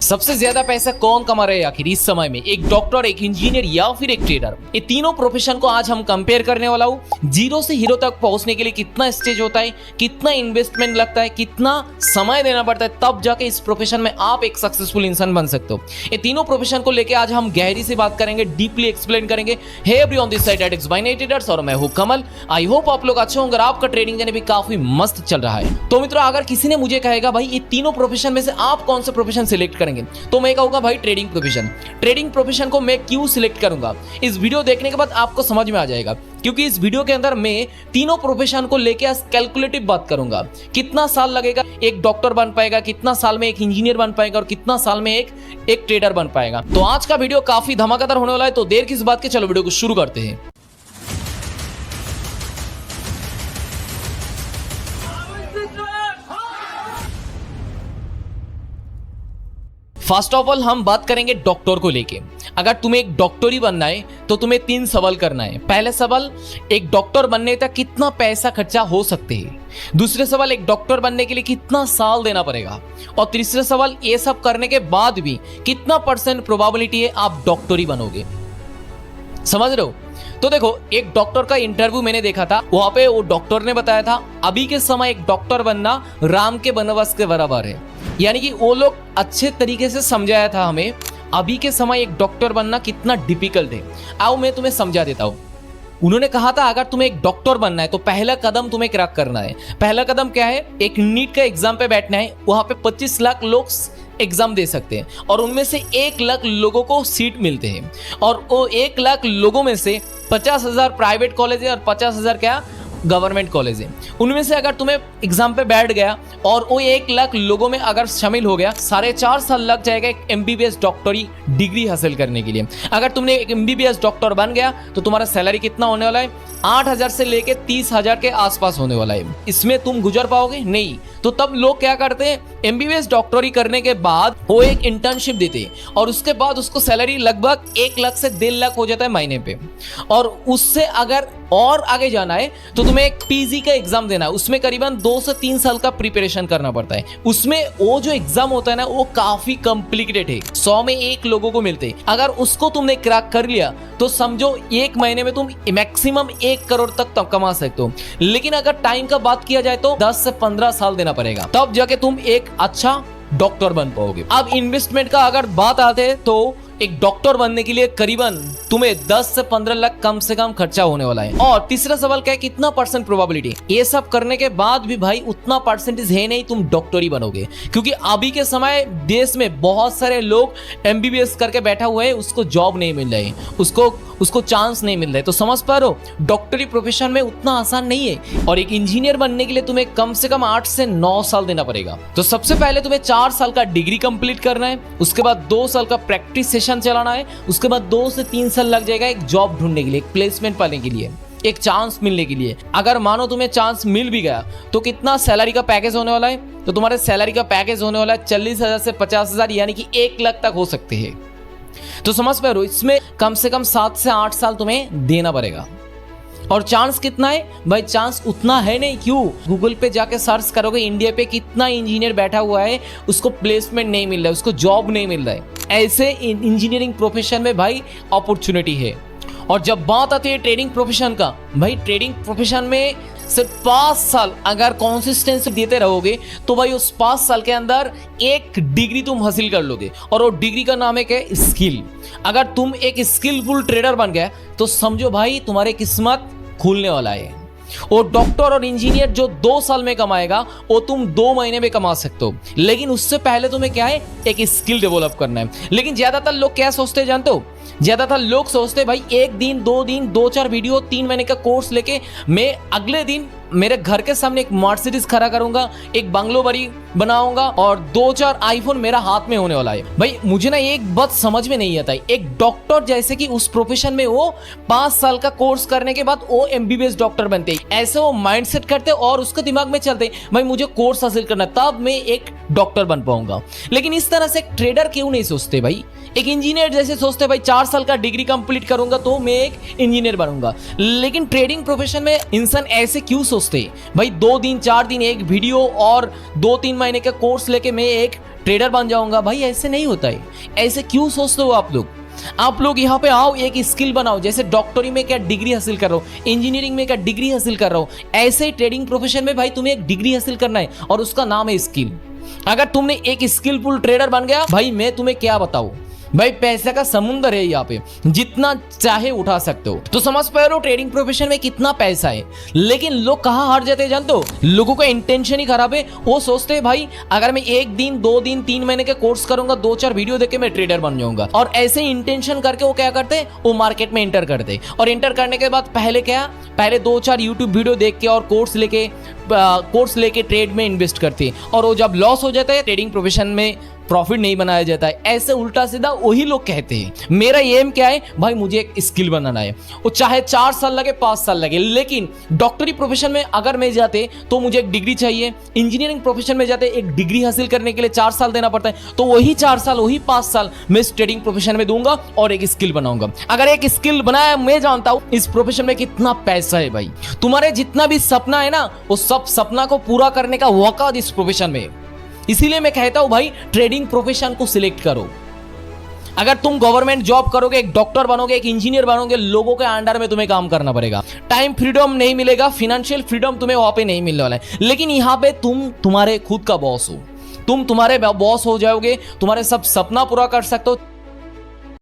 सबसे ज्यादा पैसा कौन कमा रहे हैं आखिर इस समय में? एक डॉक्टर, एक इंजीनियर या फिर एक ट्रेडर? ये तीनों प्रोफेशन को आज हम कंपेयर करने वाला हूँ। जीरो से हीरो तक पहुंचने के लिए कितना स्टेज होता है, कितना इन्वेस्टमेंट लगता है, कितना समय देना पड़ता है, तब जाके इस प्रोफेशन में आप एक सक्सेसफुल इंसान बन सकते हो। ये तीनों प्रोफेशन को लेकर आज हम गहरी से बात करेंगे, डीपली एक्सप्लेन करेंगे। हे एवरीवन, दिस साइड एडिक्स बाय नाइट ट्रेडर्स और मैं हूं कमल। आई होप आप लोग अच्छे होंगे और आपका ट्रेडिंग जर्नी भी काफी मस्त चल रहा है। तो मित्रों, अगर किसी ने मुझे कहेगा भाई ये तीनों प्रोफेशन में से आप कौन सा प्रोफेशन सिलेक्ट करेंगे, तो मैं कहूंगा भाई ट्रेडिंग प्रोफेशन। ट्रेडिंग प्रोफेशन को मैं क्यों सिलेक्ट करूंगा, इस वीडियो देखने के बाद आपको समझ में आ जाएगा। क्योंकि इस वीडियो के अंदर मैं तीनों प्रोफेशन को लेकर कैलकुलेटिव बात करूंगा। कितना साल लगेगा एक डॉक्टर बन पाएगा, कितना साल में एक इंजीनियर बन पाएगा और कितना साल में एक ट्रेडर बन पाएगा। तो आज का वीडियो काफी धमाकेदार होने वाला है। तो देर किस बात के, चलो वीडियो को शुरू करते हैं। फर्स्ट ऑफ ऑल हम बात करेंगे डॉक्टर को लेके। अगर तुम्हें एक डॉक्टर ही बनना है तो तुम्हें 3 सवाल करना है। पहले सवाल, एक डॉक्टर बनने तक कितना पैसा खर्चा हो सकते हैं। दूसरे सवाल, एक डॉक्टर बनने के लिए कितना साल देना पड़ेगा। और तीसरे सवाल, ये सब करने के बाद भी कितना % प्रोबेबिलिटी है आप डॉक्टर ही बनोगे। समझ रहे हो? तो देखो, एक डॉक्टर का इंटरव्यू मैंने देखा था, वहां पे वो डॉक्टर ने बताया था अभी के समय एक डॉक्टर बनना राम के वनवास के बराबर है। यानी कि वो लोग अच्छे तरीके से समझाया था हमें अभी के समय एक डॉक्टर बनना कितना डिफिकल्ट है। आओ मैं तुम्हें समझा देता हूँ। उन्होंने कहा था अगर तुम्हें एक डॉक्टर बनना है तो पहला कदम तुम्हें क्रैक करना है। पहला कदम क्या है? एक नीट का एग्जाम पे बैठना है। वहां पे 25 लाख लोग एग्जाम दे सकते हैं और उनमें से 1 लाख लोगों को सीट मिलते हैं। और वो 1 लाख लोगों में से 50,000 प्राइवेट कॉलेज है और 50,000 क्या गवर्नमेंट कॉलेज है। उनमें से अगर तुम्हें एग्जाम पे बैठ गया और वो 1 लाख लोगों में अगर शामिल हो गया, 4.5 साल लग जाएगा एक MBBS डॉक्टरी डिग्री हासिल करने के लिए। अगर तुमने एक MBBS डॉक्टर बन गया तो तुम्हारा सैलरी कितना होने वाला है? 8,000 से लेके 30,000 के आसपास होने वाला है। इसमें तुम गुजर पाओगे? नहीं। तो तब लोग क्या करते हैं, MBBS डॉक्टरी करने के बाद वो एक इंटर्नशिप देते हैं और उसके बाद उसको सैलरी लगभग 1 लाख से 1.5 लाख हो जाता है महीने पे। और उससे अगर और आगे जाना है तो तुम्हें एक PG का एग्जाम देना है। उसमें करीबन 2 से 3 साल का प्रिपरेशन करना पड़ता है। उसमें वो जो एग्जाम होता है ना, वो काफी कॉम्प्लिकेटेड है। 100 में 1 लोगों को मिलते हैं। अगर उसको तुमने क्रैक कर लिया तो समझो 1 महीने में तुम मैक्सिमम 1 करोड़ तक कमा सकते हो। लेकिन अगर टाइम का बात किया जाए तो 10 से 15 साल देना पड़ेगा, तब जाके तुम एक अच्छा डॉक्टर बन पाओगे। अब इन्वेस्टमेंट का अगर बात आते है तो एक डॉक्टर बनने के लिए करीबन तुम्हें 10 से 15 लाख कम से कम खर्चा होने वाला है। और तीसरा सवाल क्या है, कितना % प्रोबेबिलिटी? ये सब करने के बाद भी भाई उतना परसेंटेज है नहीं तुम डॉक्टर ही बनोगे। क्योंकि अभी के समय देश में बहुत सारे लोग MBBS करके बैठा हुआ है, उसको जॉब नहीं मिल रही, उसको चांस नहीं मिल रहा है। तो समझ पा रहे हो, डॉक्टरी प्रोफेशन में उतना आसान नहीं है। और एक इंजीनियर बनने के लिए तुम्हें कम से कम 8 से 9 साल देना पड़ेगा। तो सबसे पहले तुम्हें 4 साल का डिग्री कंप्लीट करना है, उसके बाद 2 साल का प्रैक्टिस सेशन चलाना है, उसके बाद 2 से 3 साल लग जाएगा एक जॉब ढूंढने के लिए, एक प्लेसमेंट पाने के लिए, एक चांस मिलने के लिए। अगर मानो तुम्हें चांस मिल भी गया तो कितना सैलरी का पैकेज होने वाला है? तो तुम्हारे सैलरी का पैकेज होने वाला है 40,000 से 50,000, यानी कि 1 लाख तक हो सकते हैं। तो समझ पा रहे हो, इसमें कम से कम 7 से 8 साल तुम्हें देना पड़ेगा। और चांस कितना है भाई? चांस उतना है नहीं। क्यों? गूगल पे जाके सर्च करोगे इंडिया पे कितना इंजीनियर बैठा हुआ है, उसको प्लेसमेंट नहीं मिल रहा है, उसको जॉब नहीं मिल रहा है। ऐसे इंजीनियरिंग प्रोफेशन में भाई अपॉर्चुनिटी है। और जब बात आती है ट्रेडिंग प्रोफेशन का, भाई ट्रेडिंग प्रोफेशन में सिर्फ 5 साल अगर कंसिस्टेंसी देते रहोगे तो भाई उस 5 साल के अंदर एक डिग्री तुम हासिल कर लोगे। और वो डिग्री का नाम है क्या? स्किल। अगर तुम एक स्किलफुल ट्रेडर बन गए तो समझो भाई तुम्हारी किस्मत खुलने वाला है। वो डॉक्टर और इंजीनियर जो 2 साल में कमाएगा वो तुम 2 महीने में कमा सकते हो। लेकिन उससे पहले तुम्हें क्या है, एक स्किल डेवलप करना है। लेकिन ज्यादातर लोग क्या सोचते हैं जानते हो? ज्यादातर लोग सोचते हैं भाई 1 दिन 2 दिन 2-4 वीडियो 3 महीने का कोर्स लेके मैं अगले दिन मेरे घर के सामने एक मर्सिडीज खड़ा करूंगा, एक बंगलो बड़ी बनाऊंगा और 2-4 आईफोन मेरा हाथ में होने वाला है। भाई मुझे ना एक बात समझ में नहीं आता है, एक डॉक्टर जैसे कि उस प्रोफेशन में वो 5 साल का कोर्स करने के बाद वो MBBS डॉक्टर बनते हैं, ऐसे वो माइंडसेट करते और उसके दिमाग में चलते भाई मुझे कोर्स हासिल करना तब मैं एक डॉक्टर बन पाऊंगा। लेकिन इस तरह से एक ट्रेडर क्यों नहीं सोचते भाई? एक इंजीनियर जैसे सोचते भाई 4 साल का डिग्री कंप्लीट करूंगा तो मैं एक इंजीनियर बनूंगा। लेकिन ट्रेडिंग प्रोफेशन में इंसान ऐसे क्यों सोचते भाई 2 दिन 4 दिन एक वीडियो और 2-3 महीने का कोर्स लेके मैं एक ट्रेडर बन जाऊंगा। भाई ऐसे नहीं होता है, ऐसे क्यों सोचते हो आप लोग? आप लोग यहाँ पे आओ, एक स्किल बनाओ। जैसे डॉक्टरी में क्या डिग्री हासिल कर रहा हूँ, इंजीनियरिंग में क्या डिग्री हासिल कर रहा हूँ, ऐसे ही ट्रेडिंग प्रोफेशन में भाई तुम्हें एक डिग्री हासिल करना है और उसका नाम है स्किल। अगर तुमने एक स्किलफुल ट्रेडर बन गया, भाई मैं तुम्हें क्या बताऊं, भाई पैसे का समुंदर है यहाँ पे, जितना चाहे उठा सकते हो। तो समझ पा रहे हो ट्रेडिंग प्रोफेशन में कितना पैसा है। लेकिन लोग कहाँ हार जाते हैं जानते हो? लोगों का इंटेंशन ही खराब है। वो सोचते हैं भाई अगर मैं 1 दिन 2 दिन 3 महीने के कोर्स करूंगा, 2-4 वीडियो देख के मैं ट्रेडर बन जाऊंगा। और ऐसे ही इंटेंशन करके वो क्या करते हैं, वो मार्केट में एंटर करते हैं। और एंटर करने के बाद पहले 2-4 यूट्यूब वीडियो देख के और कोर्स लेके ट्रेड में इन्वेस्ट करते हैं। और वो जब लॉस हो जाता है, ट्रेडिंग प्रोफेशन में प्रॉफिट नहीं बनाया जाता है। ऐसे उल्टा सीधा वही लोग कहते हैं। मेरा एम क्या है भाई, मुझे एक स्किल बनाना है, वो चाहे 4 साल लगे 5 साल लगे। लेकिन डॉक्टरी प्रोफेशन में अगर मैं जाते तो मुझे एक डिग्री चाहिए, इंजीनियरिंग प्रोफेशन में जाते एक डिग्री हासिल करने के लिए 4 साल देना पड़ता है। तो वही 4 साल वही 5 साल मैं इस ट्रेडिंग प्रोफेशन में दूंगा और एक स्किल बनाऊंगा। अगर एक स्किल बनाया, मैं जानता हूं इस प्रोफेशन में कितना पैसा है। भाई तुम्हारे जितना भी सपना है ना, वो सब सपना को पूरा करने का औकात इस प्रोफेशन में। इसीलिए मैं कहता हूं भाई ट्रेडिंग प्रोफेशन को सिलेक्ट करो। अगर तुम गवर्नमेंट जॉब करोगे, एक डॉक्टर बनोगे, एक इंजीनियर बनोगे, लोगों के अंडर में तुम्हें काम करना पड़ेगा। टाइम फ्रीडम नहीं मिलेगा, फाइनेंशियल फ्रीडम तुम्हें वहां पे नहीं मिलने वाला है। लेकिन यहां पे तुम तुम्हारे खुद का बॉस हो, तुम तुम्हारे बॉस हो जाओगे, तुम्हारे सब सपना पूरा कर सकते हो।